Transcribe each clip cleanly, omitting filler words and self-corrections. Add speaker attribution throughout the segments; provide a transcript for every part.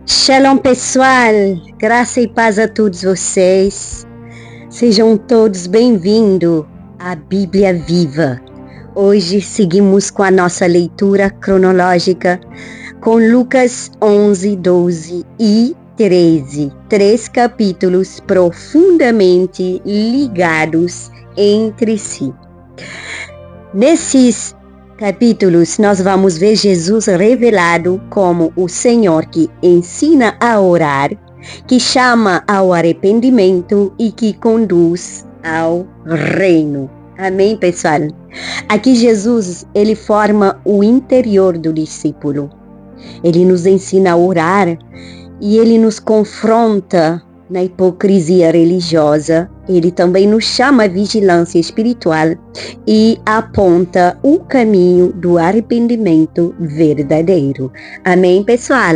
Speaker 1: Shalom pessoal, graça e paz a todos vocês. Sejam todos bem-vindos à Bíblia Viva. Hoje seguimos com a nossa leitura cronológica com Lucas 11, 12 e 13. 3 capítulos profundamente ligados entre si. Nesses capítulos, nós vamos ver Jesus revelado como o Senhor que ensina a orar, que chama ao arrependimento e que conduz ao reino. Amém, pessoal? Aqui Jesus, ele forma o interior do discípulo. Ele nos ensina a orar e ele nos confronta na hipocrisia religiosa. Ele também nos chama à vigilância espiritual e aponta o caminho do arrependimento verdadeiro. Amém, pessoal?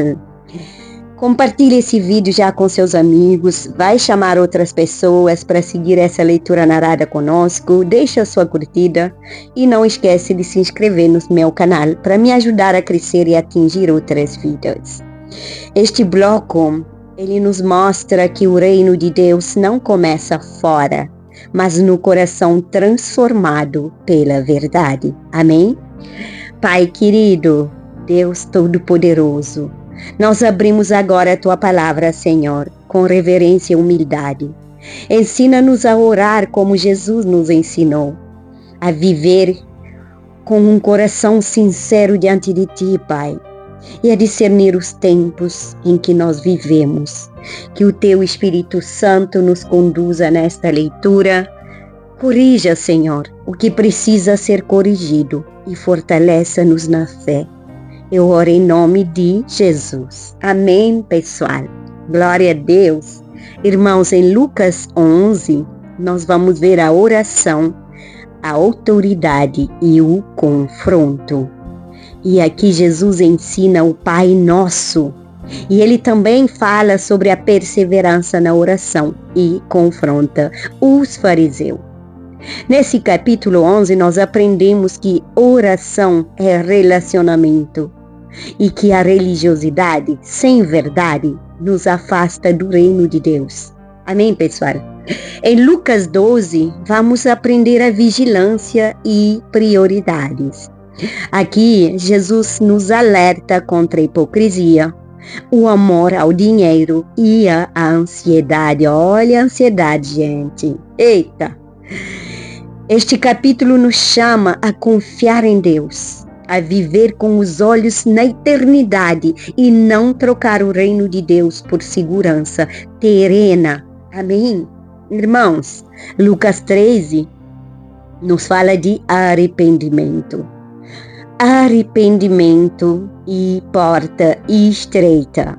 Speaker 1: Compartilhe esse vídeo já com seus amigos, vai chamar outras pessoas para seguir essa leitura narrada conosco, deixa a sua curtida e não esquece de se inscrever no meu canal para me ajudar a crescer e atingir outras vidas. Este bloco ele nos mostra que o reino de Deus não começa fora, mas no coração transformado pela verdade. Amém? Pai querido, Deus Todo-Poderoso, nós abrimos agora a Tua palavra, Senhor, com reverência e humildade. Ensina-nos a orar como Jesus nos ensinou, a viver com um coração sincero diante de Ti, Pai, e a discernir os tempos em que nós vivemos. Que o Teu Espírito Santo nos conduza nesta leitura. Corrija, Senhor, o que precisa ser corrigido e fortaleça-nos na fé. Eu oro em nome de Jesus. Amém, pessoal. Glória a Deus. Irmãos, em Lucas 11, nós vamos ver a oração, a autoridade e o confronto. E aqui Jesus ensina o Pai Nosso. E ele também fala sobre a perseverança na oração e confronta os fariseus. Nesse capítulo 11, nós aprendemos que oração é relacionamento e que a religiosidade sem verdade nos afasta do reino de Deus. Amém, pessoal? Em Lucas 12, vamos aprender a vigilância e prioridades. Aqui, Jesus nos alerta contra a hipocrisia, o amor ao dinheiro e a ansiedade. Olha a ansiedade, gente. Eita! Este capítulo nos chama a confiar em Deus, a viver com os olhos na eternidade e não trocar o reino de Deus por segurança terrena. Amém? Irmãos, Lucas 13 nos fala de arrependimento. Arrependimento e porta estreita.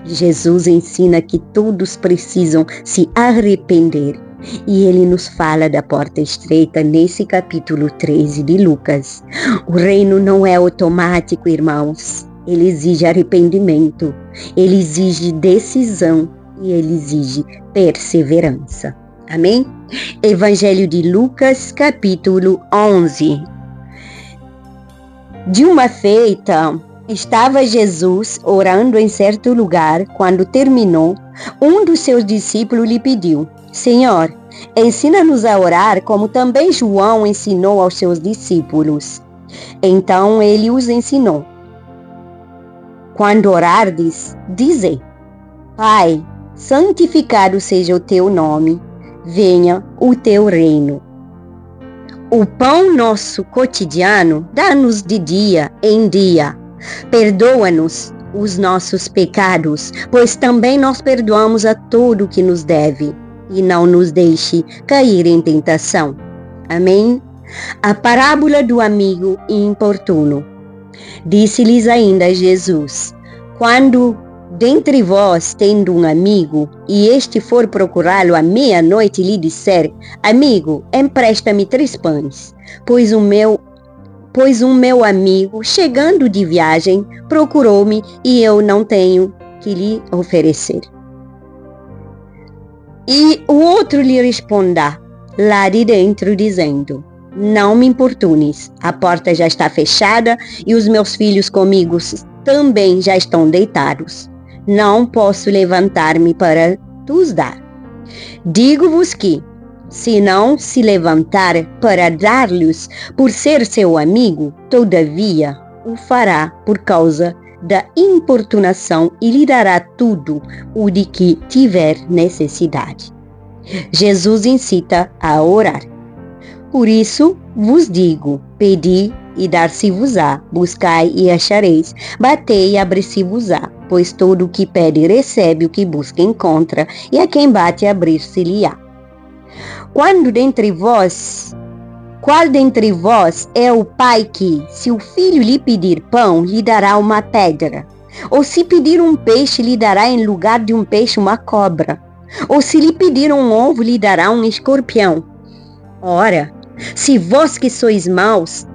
Speaker 1: Jesus ensina que todos precisam se arrepender e ele nos fala da porta estreita nesse capítulo 13 de Lucas. O reino não é automático, irmãos. Ele exige arrependimento, ele exige decisão e ele exige perseverança. Amém? Evangelho de Lucas, capítulo 11. De uma feita, estava Jesus orando em certo lugar. Quando terminou, um dos seus discípulos lhe pediu: Senhor, ensina-nos a orar como também João ensinou aos seus discípulos. Então ele os ensinou: Quando orardes, dizei: Pai, santificado seja o teu nome, venha o teu reino. O pão nosso cotidiano dá-nos de dia em dia. Perdoa-nos os nossos pecados, pois também nós perdoamos a todo o que nos deve. E não nos deixe cair em tentação. Amém? A parábola do amigo importuno. Disse-lhes ainda Jesus: Quando dentre vós tendo um amigo, e este for procurá-lo à meia-noite e lhe disser: Amigo, empresta-me 3 pães, pois um meu amigo, chegando de viagem, procurou-me e eu não tenho que lhe oferecer. E o outro lhe responda lá de dentro, dizendo: Não me importunes, a porta já está fechada e os meus filhos comigo também já estão deitados. não posso levantar-me para tus dar. Digo-vos que, se não se levantar para dar-lhes por ser seu amigo, todavia o fará por causa da importunação e lhe dará tudo o de que tiver necessidade. Jesus incita a orar. Por isso vos digo, pedi e dar-se-vos-á, buscai e achareis, batei e abrir-se-vos-á, pois todo o que pede recebe, o que busca encontra, e a quem bate abrir-se-lhe-á. Qual dentre vós é o pai que, se o filho lhe pedir pão, lhe dará uma pedra? Ou se pedir um peixe, lhe dará em lugar de um peixe uma cobra? Ou se lhe pedir um ovo, lhe dará um escorpião? Ora, se vós que sois maus,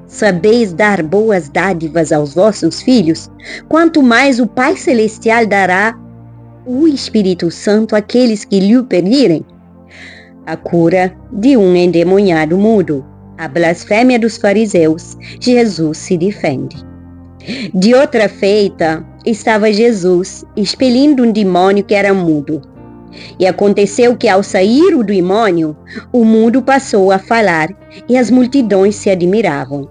Speaker 1: sabeis dar boas dádivas aos vossos filhos, quanto mais o Pai Celestial dará o Espírito Santo àqueles que lhe pedirem. A cura de um endemoniado mudo. A blasfêmia dos fariseus. Jesus se defende. De outra feita, estava Jesus expelindo um demônio que era mudo. E aconteceu que, ao sair o demônio, o mudo passou a falar e as multidões se admiravam.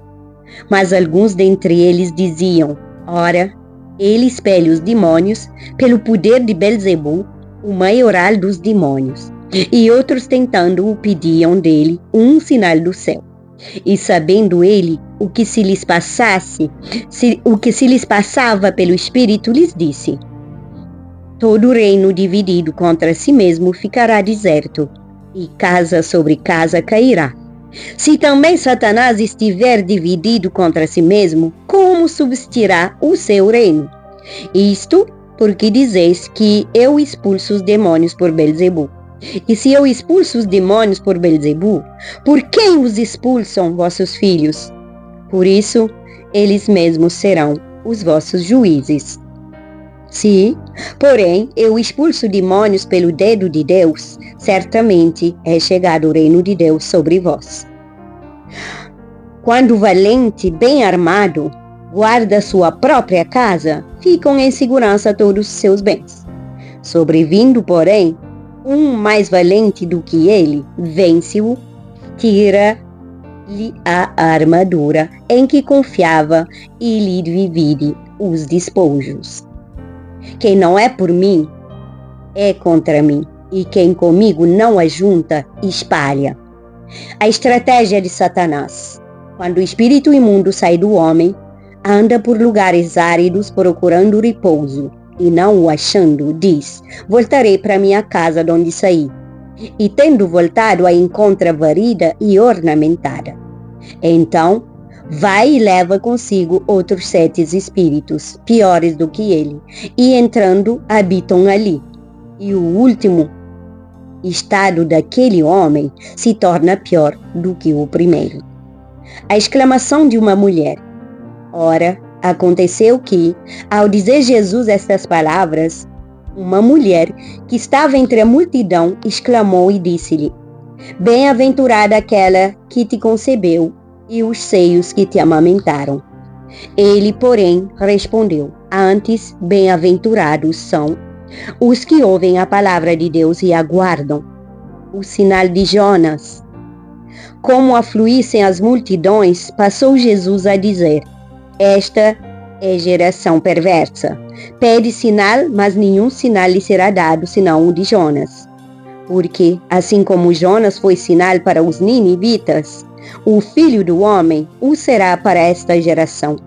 Speaker 1: Mas alguns dentre eles diziam: ora, ele expele os demônios pelo poder de Belzebu, o maioral dos demônios. E outros, tentando-o, pediam dele um sinal do céu. E sabendo ele o que se lhes passava pelo Espírito, lhes disse: todo reino dividido contra si mesmo ficará deserto, e casa sobre casa cairá. Se também Satanás estiver dividido contra si mesmo, como subsistirá o seu reino? Isto porque dizeis que eu expulso os demônios por Belzebu. E se eu expulso os demônios por Belzebu, por quem os expulsam vossos filhos? Por isso, eles mesmos serão os vossos juízes. Se, porém, eu expulso demônios pelo dedo de Deus, certamente é chegado o reino de Deus sobre vós. Quando o valente, bem armado, guarda sua própria casa, ficam em segurança todos os seus bens. Sobrevindo, porém, um mais valente do que ele, vence-o, tira-lhe a armadura em que confiava e lhe divide os despojos. Quem não é por mim, é contra mim, e quem comigo não ajunta, espalha. A estratégia de Satanás. Quando o espírito imundo sai do homem, anda por lugares áridos procurando repouso, e não o achando, diz: voltarei para minha casa de onde saí. E tendo voltado, a encontra varrida e ornamentada. Então, vai e leva consigo outros 7 espíritos, piores do que ele, e entrando, habitam ali. E o último estado daquele homem se torna pior do que o primeiro. A exclamação de uma mulher. Ora, aconteceu que, ao dizer Jesus estas palavras, uma mulher que estava entre a multidão exclamou e disse-lhe: bem-aventurada aquela que te concebeu e os seios que te amamentaram. Ele, porém, respondeu: antes, bem-aventurados são os que ouvem a palavra de Deus e aguardam o sinal de Jonas. Como afluíssem as multidões, passou Jesus a dizer: esta é geração perversa. Pede sinal, mas nenhum sinal lhe será dado, senão o de Jonas. Porque, assim como Jonas foi sinal para os ninivitas, o Filho do Homem o será para esta geração.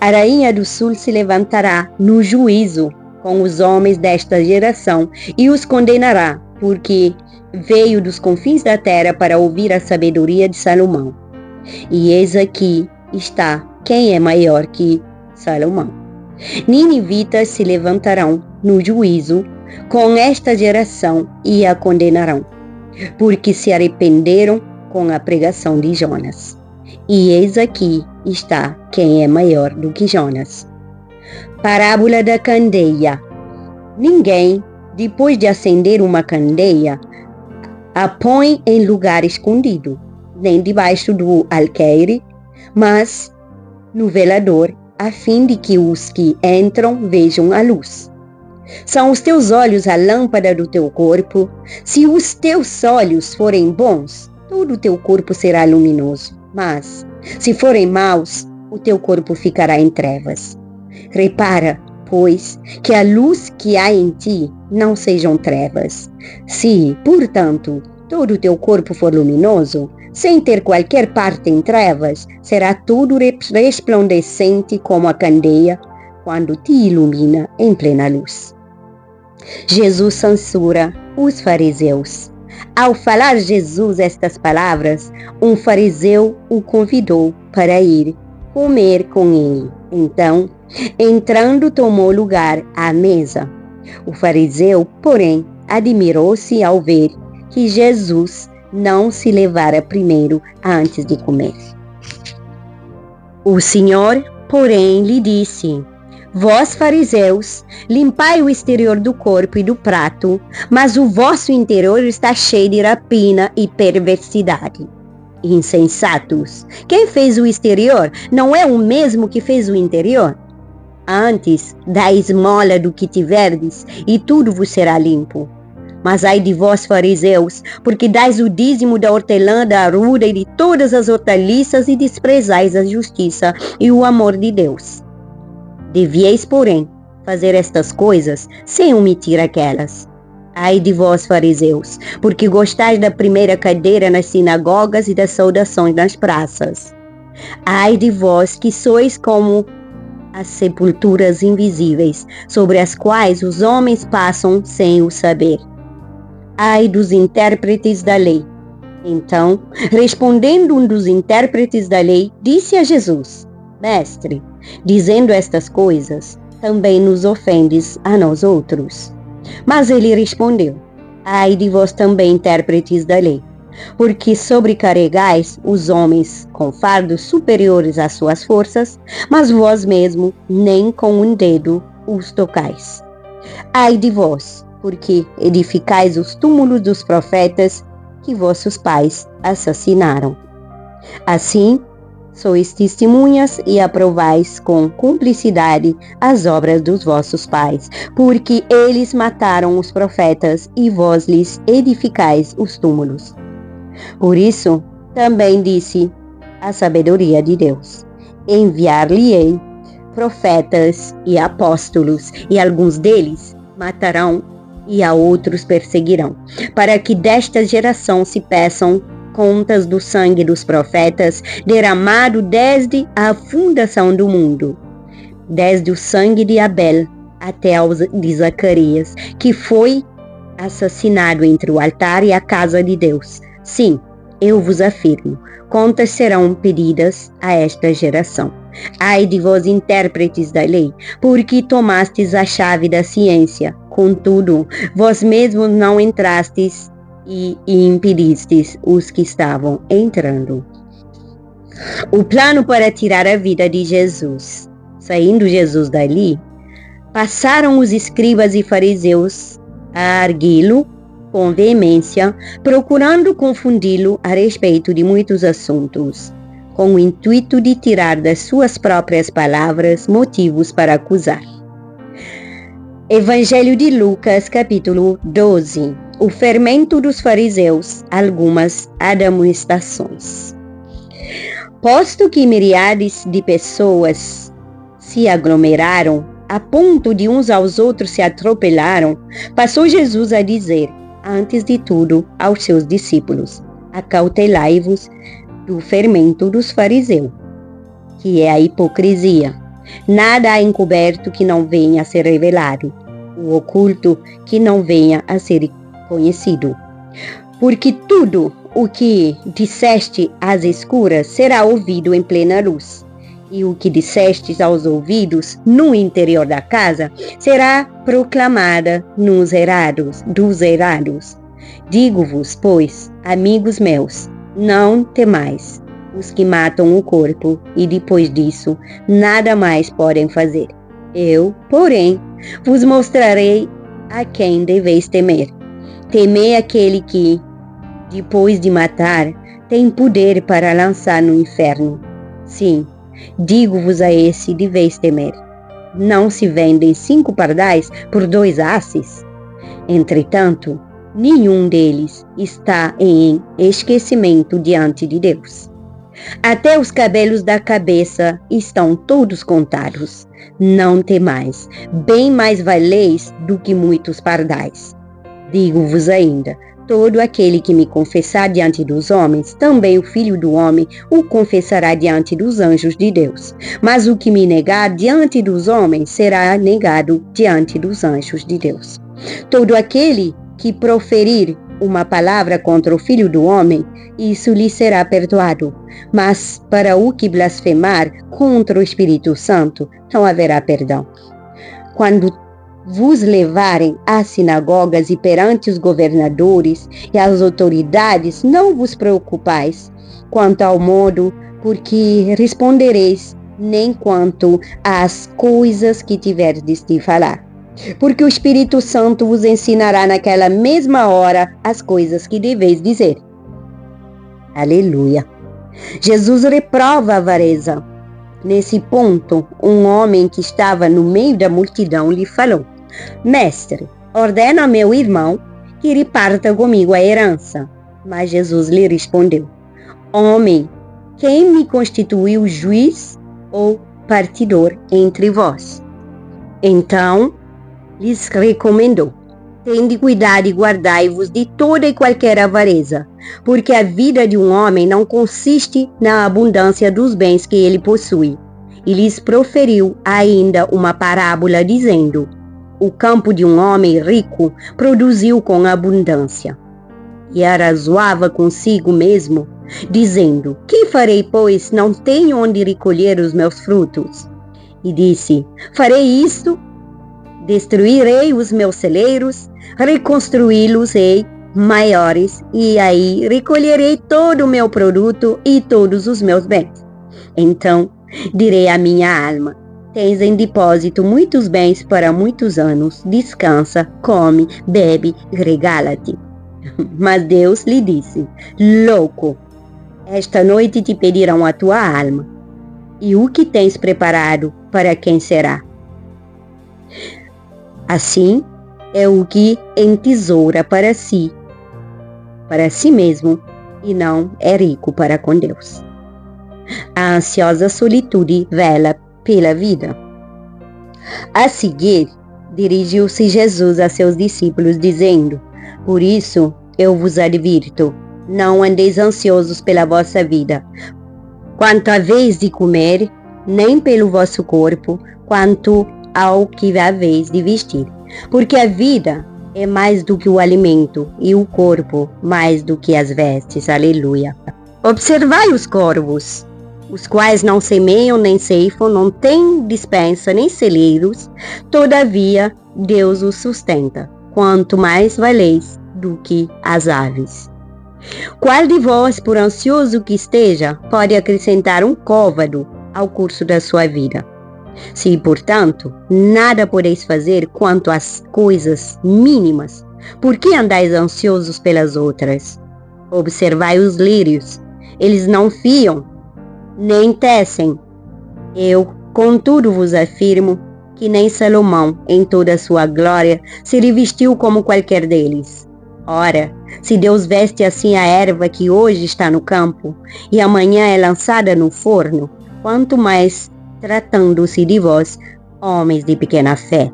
Speaker 1: A rainha do sul se levantará no juízo com os homens desta geração e os condenará, porque veio dos confins da terra para ouvir a sabedoria de Salomão. E eis aqui está quem é maior que Salomão. Ninivitas se levantarão no juízo com esta geração e a condenarão, porque se arrependeram com a pregação de Jonas. E eis aqui está quem é maior do que Jonas. Parábola da candeia. Ninguém, depois de acender uma candeia, a põe em lugar escondido, nem debaixo do alqueire, mas no velador a fim de que os que entram vejam a luz. São os teus olhos a lâmpada do teu corpo. Se os teus olhos forem bons, todo o teu corpo será luminoso. Mas, se forem maus, o teu corpo ficará em trevas. Repara, pois, que a luz que há em ti não sejam trevas. Se, portanto, todo o teu corpo for luminoso, sem ter qualquer parte em trevas, será tudo resplandecente como a candeia, quando te ilumina em plena luz. Jesus censura os fariseus. Ao falar Jesus estas palavras, um fariseu o convidou para ir comer com ele. Então, entrando, tomou lugar à mesa. O fariseu, porém, admirou-se ao ver que Jesus não se levara primeiro antes de comer. O Senhor, porém, lhe disse: Vós, fariseus, limpai o exterior do corpo e do prato, mas o vosso interior está cheio de rapina e perversidade. Insensatos! Quem fez o exterior não é o mesmo que fez o interior? Antes, dai esmola do que tiverdes, e tudo vos será limpo. Mas ai de vós, fariseus, porque dais o dízimo da hortelã, da arruda e de todas as hortaliças, e desprezais a justiça e o amor de Deus. Devieis, porém, fazer estas coisas sem omitir aquelas. Ai de vós, fariseus, porque gostais da primeira cadeira nas sinagogas e das saudações nas praças. Ai de vós que sois como as sepulturas invisíveis, sobre as quais os homens passam sem o saber. Ai dos intérpretes da lei. Então, respondendo um dos intérpretes da lei, disse a Jesus: Mestre, dizendo estas coisas, também nos ofendes a nós outros. Mas ele respondeu: Ai de vós também, intérpretes da lei, porque sobrecarregais os homens com fardos superiores às suas forças, mas vós mesmo nem com um dedo os tocais. Ai de vós, porque edificais os túmulos dos profetas que vossos pais assassinaram. Assim, sois testemunhas e aprovais com cumplicidade as obras dos vossos pais, porque eles mataram os profetas e vós lhes edificais os túmulos. Por isso, também disse a sabedoria de Deus: enviar-lhe-ei profetas e apóstolos, e alguns deles matarão e a outros perseguirão, para que desta geração se peçam contas do sangue dos profetas derramado desde a fundação do mundo, desde o sangue de Abel até o de Zacarias, que foi assassinado entre o altar e a casa de Deus. Sim, eu vos afirmo, contas serão pedidas a esta geração. Ai de vós, intérpretes da lei, porque tomastes a chave da ciência, contudo, vós mesmos não entrastes e impedistes os que estavam entrando. O plano para tirar a vida de Jesus. Saindo Jesus dali, passaram os escribas e fariseus a arguí-lo com veemência, procurando confundi-lo a respeito de muitos assuntos, com o intuito de tirar das suas próprias palavras motivos para acusar. Evangelho de Lucas, capítulo 12. O fermento dos fariseus, algumas admoestações. Posto que miríades de pessoas se aglomeraram, a ponto de uns aos outros se atropelaram, passou Jesus a dizer, antes de tudo, aos seus discípulos: acautelai-vos do fermento dos fariseus, que é a hipocrisia. Nada há encoberto que não venha a ser revelado, o oculto que não venha a ser conhecido. Porque tudo o que disseste às escuras será ouvido em plena luz, e o que dissestes aos ouvidos no interior da casa será proclamada dos erados. Digo-vos, pois, amigos meus, não temais os que matam o corpo e depois disso nada mais podem fazer. Eu, porém, vos mostrarei a quem deveis temer. Temei aquele que, depois de matar, tem poder para lançar no inferno. Sim, Digo-vos a esse deveis temer. Não se vendem 5 pardais por 2 asses? Entretanto, nenhum deles está em esquecimento diante de Deus. Até os cabelos da cabeça estão todos contados. Não temais, bem mais valeis do que muitos pardais. Digo-vos ainda, todo aquele que me confessar diante dos homens, também o Filho do Homem o confessará diante dos anjos de Deus. Mas o que me negar diante dos homens será negado diante dos anjos de Deus. Todo aquele que proferir uma palavra contra o Filho do Homem, isso lhe será perdoado. Mas para o que blasfemar contra o Espírito Santo, não haverá perdão. Quando vos levarem às sinagogas e perante os governadores e as autoridades, não vos preocupais quanto ao modo por que respondereis, nem quanto às coisas que tiverdes de falar. Porque o Espírito Santo vos ensinará naquela mesma hora as coisas que deveis dizer. Aleluia! Jesus reprova a avareza. Nesse ponto, um homem que estava no meio da multidão lhe falou: Mestre, ordena a meu irmão que reparta comigo a herança. Mas Jesus lhe respondeu: Homem, quem me constituiu juiz ou partidor entre vós? Então lhes recomendou: Tende cuidado e guardai-vos de toda e qualquer avareza, porque a vida de um homem não consiste na abundância dos bens que ele possui. E lhes proferiu ainda uma parábola, dizendo: O campo de um homem rico produziu com abundância. E arrazoava consigo mesmo, dizendo: Que farei, pois não tenho onde recolher os meus frutos? E disse: Farei isto: destruirei os meus celeiros, reconstruí-los-ei maiores, e aí recolherei todo o meu produto e todos os meus bens. Então direi à minha alma: Tens em depósito muitos bens para muitos anos, descansa, come, bebe, regala-te. Mas Deus lhe disse: Louco, esta noite te pedirão a tua alma, e o que tens preparado, para quem será? Assim é o que entesoura para si mesmo, e não é rico para com Deus. A ansiosa solitude vela pela vida. A seguir, dirigiu-se Jesus a seus discípulos, dizendo: Por isso eu vos advirto, não andeis ansiosos pela vossa vida, quanto haveis de comer, nem pelo vosso corpo, quanto ao que haveis de vestir. Porque a vida é mais do que o alimento, e o corpo mais do que as vestes. Aleluia. Observai os corvos, os quais não semeiam nem ceifam, não têm despensa nem celeiros, todavia Deus os sustenta. Quanto mais valeis do que as aves. Qual de vós, por ansioso que esteja, pode acrescentar um côvado ao curso da sua vida? Se, portanto, nada podeis fazer quanto às coisas mínimas, por que andais ansiosos pelas outras? Observai os lírios, eles não fiam, nem tecem. Eu, contudo, vos afirmo que nem Salomão, em toda a sua glória, se revestiu como qualquer deles. Ora, se Deus veste assim a erva que hoje está no campo, e amanhã é lançada no forno, quanto mais tratando-se de vós, homens de pequena fé.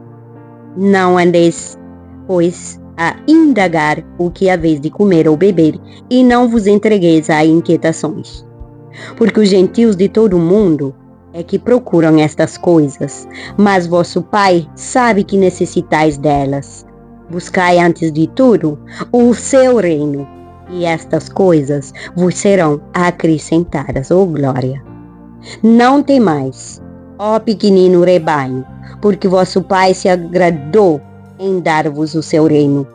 Speaker 1: Não andeis, pois, a indagar o que haveis de comer ou beber, e não vos entregueis a inquietações. Porque os gentios de todo o mundo é que procuram estas coisas, mas vosso Pai sabe que necessitais delas. Buscai antes de tudo o seu reino, e estas coisas vos serão acrescentadas. Oh glória! Não temais, ó pequenino rebanho, porque vosso Pai se agradou em dar-vos o seu reino.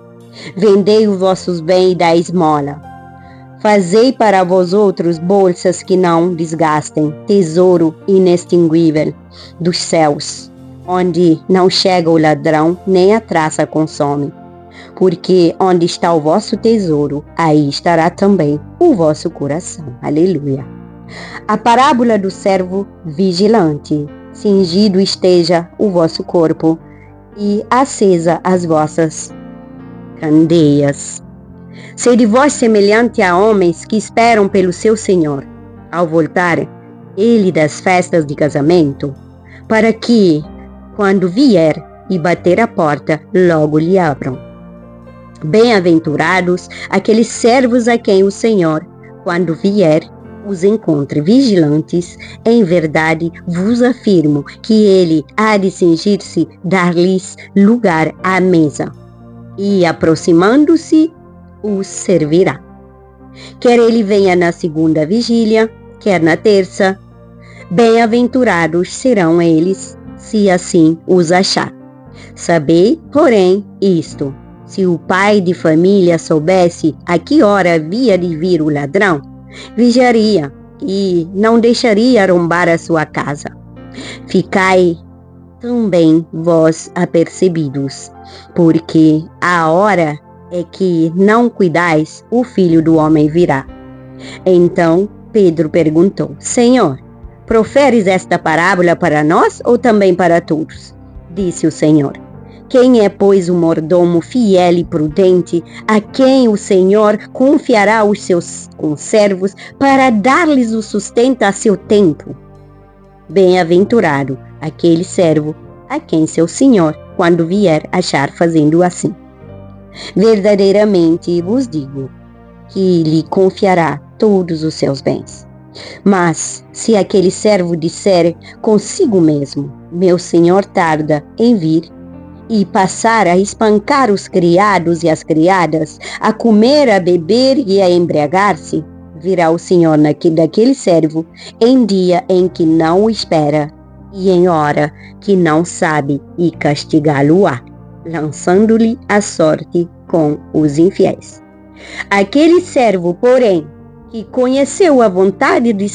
Speaker 1: Vendei os vossos bens e dai esmola. Fazei para vós outros bolsas que não desgastem, tesouro inextinguível dos céus, onde não chega o ladrão, nem a traça consome. Porque onde está o vosso tesouro, aí estará também o vosso coração. Aleluia. A parábola do servo vigilante. Cingido esteja o vosso corpo e acesa as vossas candeias. Sede vós semelhante a homens que esperam pelo seu Senhor, ao voltar ele das festas de casamento, para que, quando vier e bater a porta, logo lhe abram. Bem-aventurados aqueles servos a quem o Senhor, quando vier, os encontre vigilantes. Em verdade vos afirmo que ele há de cingir-se, dar-lhes lugar à mesa, e aproximando-se, os servirá. Quer ele venha na segunda vigília, quer na terça, bem-aventurados serão eles, se assim os achar. Sabei, porém, isto: se o pai de família soubesse a que hora havia de vir o ladrão, vigiaria e não deixaria arrombar a sua casa. Ficai também vós apercebidos, porque a hora é que não cuidais, o Filho do Homem virá. Então Pedro perguntou: Senhor, proferes esta parábola para nós ou também para todos? Disse o Senhor: quem é, pois, o mordomo fiel e prudente, a quem o Senhor confiará os seus conservos para dar-lhes o sustento a seu tempo? Bem-aventurado aquele servo a quem seu Senhor, quando vier, achar fazendo assim. Verdadeiramente vos digo que lhe confiará todos os seus bens. Mas se aquele servo disser consigo mesmo: meu Senhor tarda em vir, e passar a espancar os criados e as criadas, a comer, a beber e a embriagar-se, virá o Senhor daquele servo em dia em que não o espera e em hora que não sabe, e castigá-lo-á, lançando-lhe a sorte com os infiéis. Aquele servo, porém, que conheceu a vontade do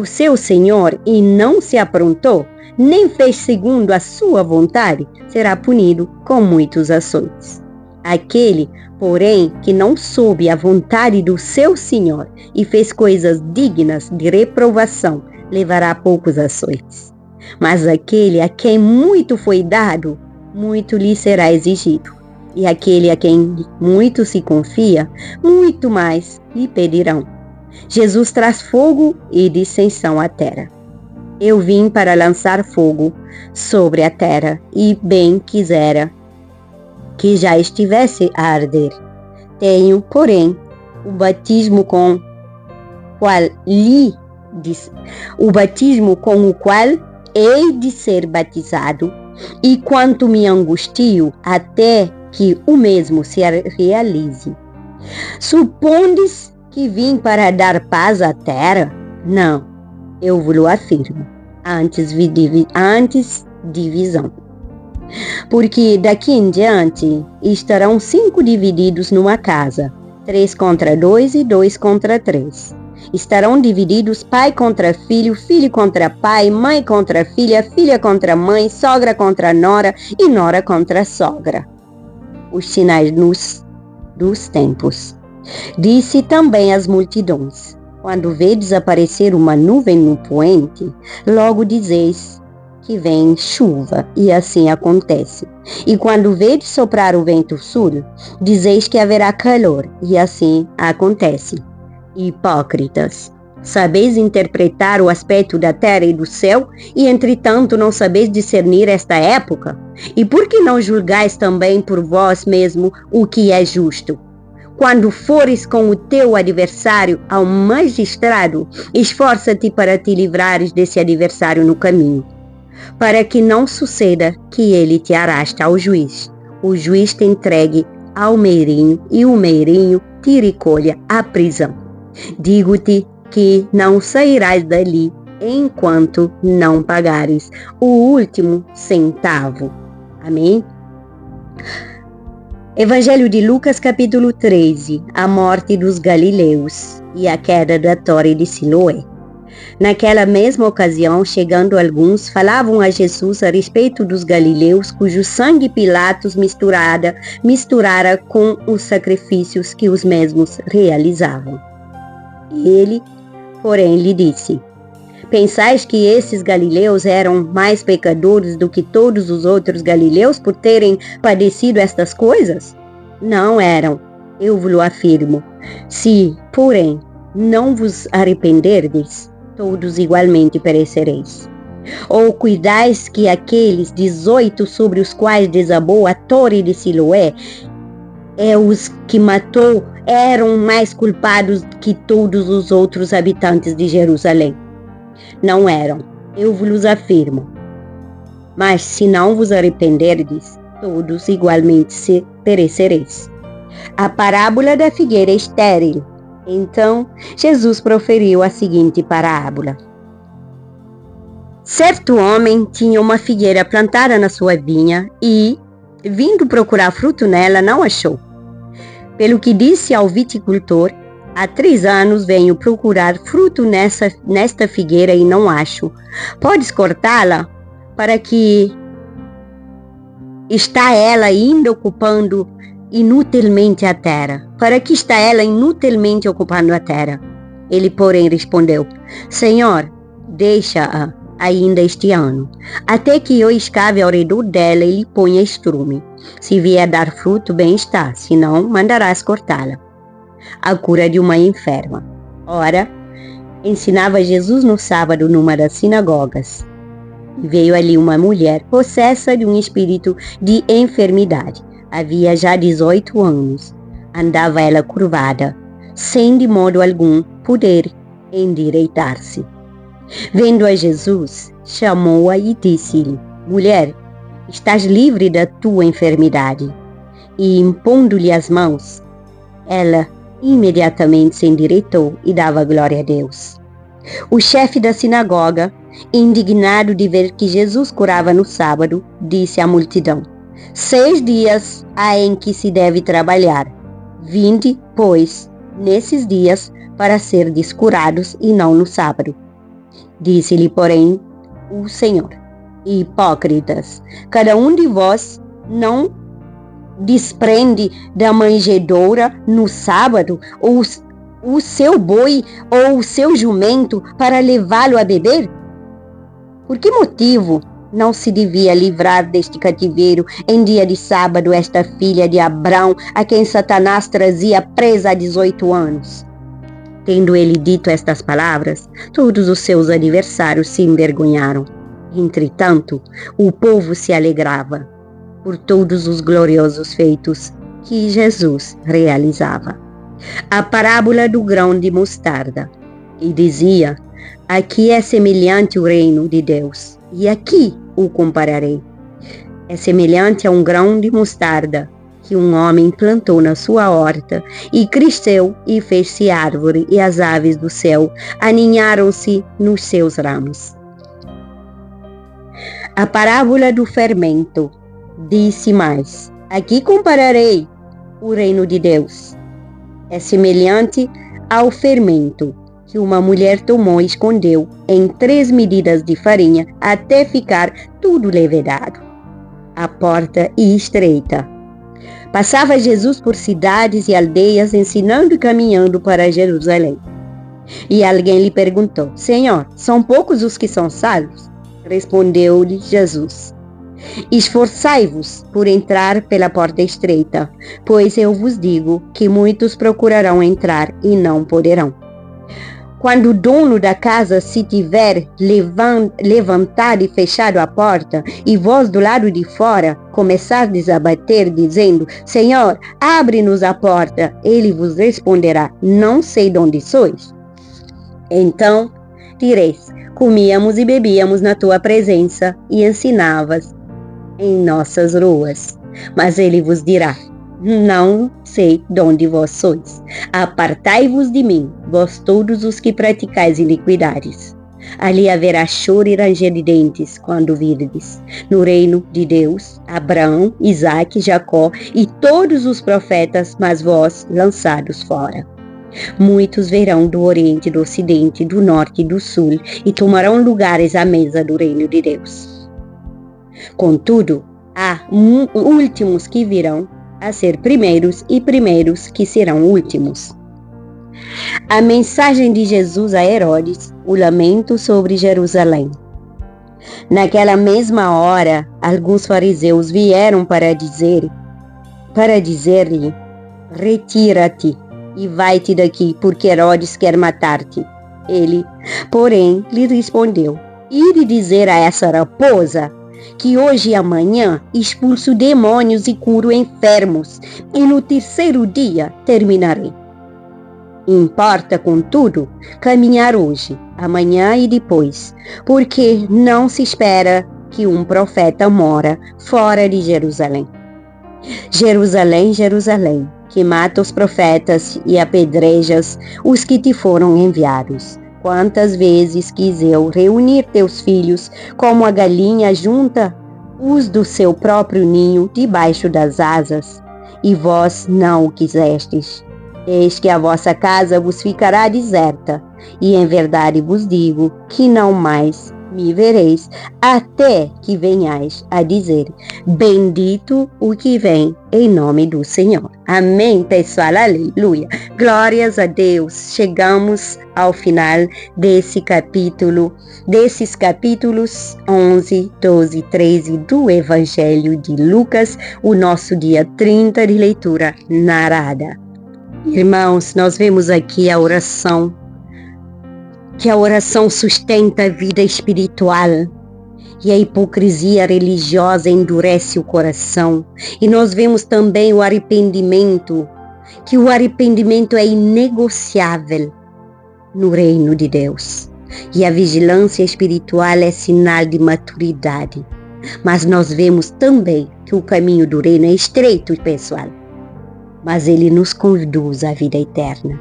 Speaker 1: seu Senhor e não se aprontou, nem fez segundo a sua vontade, será punido com muitos açoites. Aquele, porém, que não soube a vontade do seu Senhor e fez coisas dignas de reprovação, levará poucos açoites. Mas aquele a quem muito foi dado, muito lhe será exigido. E aquele a quem muito se confia, muito mais lhe pedirão. Jesus traz fogo e dissensão à terra. Eu vim para lançar fogo sobre a terra, e bem quisera que já estivesse a arder. Tenho, porém, o batismo com o qual hei de ser batizado, e quanto me angustio até que o mesmo se realize. Supondes que vim para dar paz à terra? Não, eu vos afirmo, antes divisão. Porque daqui em diante estarão 5 divididos numa casa, 3 contra 2 e 2 contra 3. Estarão divididos pai contra filho, filho contra pai, mãe contra filha, filha contra mãe, sogra contra nora e nora contra sogra. Os sinais dos tempos. Disse também às multidões: quando vedes aparecer uma nuvem no poente, logo dizeis que vem chuva, e assim acontece. E quando vedes soprar o vento sul, dizeis que haverá calor, e assim acontece. Hipócritas, sabeis interpretar o aspecto da terra e do céu, e entretanto não sabeis discernir esta época? E por que não julgais também por vós mesmo o que é justo? Quando fores com o teu adversário ao magistrado, esforça-te para te livrares desse adversário no caminho, para que não suceda que ele te arraste ao juiz, o juiz te entregue ao meirinho e o meirinho te recolha à prisão. Digo-te que não sairás dali enquanto não pagares o último centavo. Amém? Evangelho de Lucas, capítulo 13. A morte dos galileus e a queda da torre de Siloé. Naquela mesma ocasião, chegando alguns, falavam a Jesus a respeito dos galileus, cujo sangue Pilatos misturara com os sacrifícios que os mesmos realizavam. Ele, porém lhe disse: pensais que esses galileus eram mais pecadores do que todos os outros galileus por terem padecido estas coisas? Não eram, eu vos afirmo. Se, porém, não vos arrependerdes, todos igualmente perecereis. Ou cuidais que aqueles 18 sobre os quais desabou a torre de Siloé, os que matou, eram mais culpados que todos os outros habitantes de Jerusalém? Não eram, eu vos afirmo. Mas se não vos arrependerdes, todos igualmente se perecereis. A parábola da figueira estéril. Então, Jesus proferiu a seguinte parábola. Certo homem tinha uma figueira plantada na sua vinha e, vindo procurar fruto nela, não achou. Pelo que disse ao viticultor: há 3 anos venho procurar fruto nesta figueira e não acho. Podes cortá-la? Para que está ela ainda ocupando inutilmente a terra? Para que está ela inutilmente ocupando a terra? Ele, porém, respondeu: Senhor, deixa-a ainda este ano, até que eu escave ao redor dela e lhe ponha estrume. Se vier dar fruto, bem está, se não, mandarás cortá-la. A cura de uma enferma. Ora, ensinava Jesus no sábado numa das sinagogas. Veio ali uma mulher possessa de um espírito de enfermidade. Havia já 18 anos. Andava ela curvada, sem de modo algum poder endireitar-se. Vendo a Jesus, chamou-a e disse-lhe: mulher, estás livre da tua enfermidade. E impondo-lhe as mãos, ela imediatamente se endireitou e dava glória a Deus. O chefe da sinagoga, indignado de ver que Jesus curava no sábado, disse à multidão: 6 dias há em que se deve trabalhar. Vinde, pois, nesses dias para serdes curados e não no sábado. Disse-lhe, porém, o Senhor: hipócritas, cada um de vós não desprende da manjedoura no sábado o seu boi ou o seu jumento para levá-lo a beber? Por que motivo não se devia livrar deste cativeiro em dia de sábado esta filha de Abrão, a quem Satanás trazia presa há 18 anos? Tendo ele dito estas palavras, todos os seus adversários se envergonharam. Entretanto, o povo se alegrava por todos os gloriosos feitos que Jesus realizava. A parábola do grão de mostarda. E dizia: aqui é semelhante o reino de Deus, e aqui o compararei. É semelhante a um grão de mostarda que um homem plantou na sua horta, e cresceu e fez-se árvore, e as aves do céu aninharam-se nos seus ramos. A parábola do fermento. Disse mais: aqui compararei o reino de Deus. É semelhante ao fermento que uma mulher tomou e escondeu em 3 medidas de farinha até ficar tudo levedado. A porta estreita. Passava Jesus por cidades e aldeias, ensinando e caminhando para Jerusalém. E alguém lhe perguntou: Senhor, são poucos os que são salvos? Respondeu-lhe Jesus: esforçai-vos por entrar pela porta estreita, pois eu vos digo que muitos procurarão entrar e não poderão. Quando o dono da casa se tiver levantado e fechado a porta, e vós do lado de fora começardes a bater, dizendo: Senhor, abre-nos a porta, ele vos responderá: não sei de onde sois. Então direis: comíamos e bebíamos na tua presença e ensinavas em nossas ruas. Mas ele vos dirá: não sei de onde vós sois. Apartai-vos de mim, vós todos os que praticais iniquidades. Ali haverá choro e ranger de dentes, quando virdes no reino de Deus Abraão, Isaque, Jacó e todos os profetas, mas vós lançados fora. Muitos virão do oriente, do ocidente, do norte e do sul, e tomarão lugares à mesa do reino de Deus. Contudo, há últimos que virão a ser primeiros, e primeiros que serão últimos. A mensagem de Jesus a Herodes, o lamento sobre Jerusalém. Naquela mesma hora, alguns fariseus vieram para dizer-lhe: retira-te e vai-te daqui, porque Herodes quer matar-te. Ele, porém, lhe respondeu: ide dizer a essa raposa que hoje e amanhã expulso demônios e curo enfermos, e no terceiro dia terminarei. Importa, contudo, caminhar hoje, amanhã e depois, porque não se espera que um profeta mora fora de Jerusalém. Jerusalém, Jerusalém, que mata os profetas e apedrejas os que te foram enviados. Quantas vezes quis eu reunir teus filhos, como a galinha junta os do seu próprio ninho debaixo das asas, e vós não o quisestes. Eis que a vossa casa vos ficará deserta, e em verdade vos digo que não mais me vereis, até que venhais a dizer: bendito o que vem em nome do Senhor. Amém, pessoal, aleluia. Glórias a Deus. Chegamos ao final desses capítulos 11, 12 e 13 do Evangelho de Lucas, o nosso dia 30 de leitura narrada. Irmãos, nós vemos aqui a oração, que a oração sustenta a vida espiritual e a hipocrisia religiosa endurece o coração. E nós vemos também o arrependimento, que o arrependimento é inegociável no reino de Deus. E a vigilância espiritual é sinal de maturidade. Mas nós vemos também que o caminho do reino é estreito, pessoal, mas ele nos conduz à vida eterna.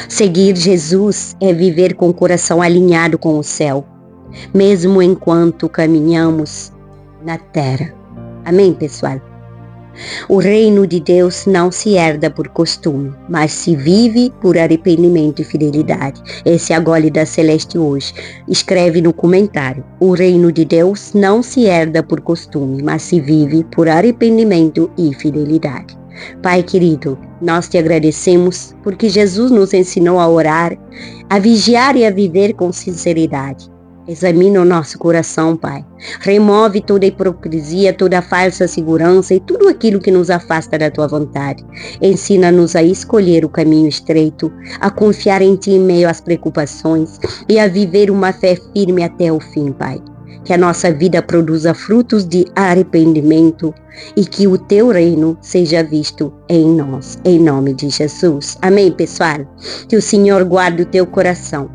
Speaker 1: Seguir Jesus é viver com o coração alinhado com o céu, mesmo enquanto caminhamos na terra. Amém, pessoal? O reino de Deus não se herda por costume, mas se vive por arrependimento e fidelidade. Esse é a Gólida Celeste hoje. Escreve no comentário: o reino de Deus não se herda por costume, mas se vive por arrependimento e fidelidade. Pai querido, nós te agradecemos porque Jesus nos ensinou a orar, a vigiar e a viver com sinceridade. Examina o nosso coração, Pai. Remove toda a hipocrisia, toda a falsa segurança e tudo aquilo que nos afasta da Tua vontade. Ensina-nos a escolher o caminho estreito, a confiar em Ti em meio às preocupações e a viver uma fé firme até o fim, Pai. Que a nossa vida produza frutos de arrependimento e que o Teu reino seja visto em nós, em nome de Jesus. Amém, pessoal? Que o Senhor guarde o teu coração,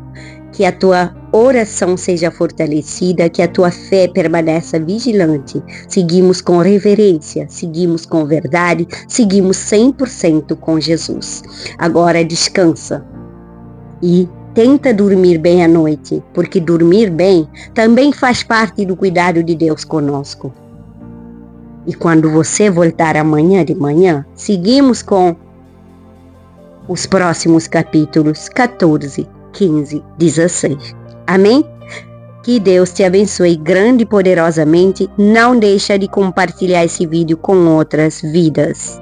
Speaker 1: que a tua oração seja fortalecida, que a tua fé permaneça vigilante. Seguimos com reverência, seguimos com verdade, seguimos 100% com Jesus. Agora descansa e tenta dormir bem à noite, porque dormir bem também faz parte do cuidado de Deus conosco. E quando você voltar amanhã de manhã, seguimos com os próximos capítulos 14, 15, 16. Amém? Que Deus te abençoe grande e poderosamente. Não deixa de compartilhar esse vídeo com outras vidas.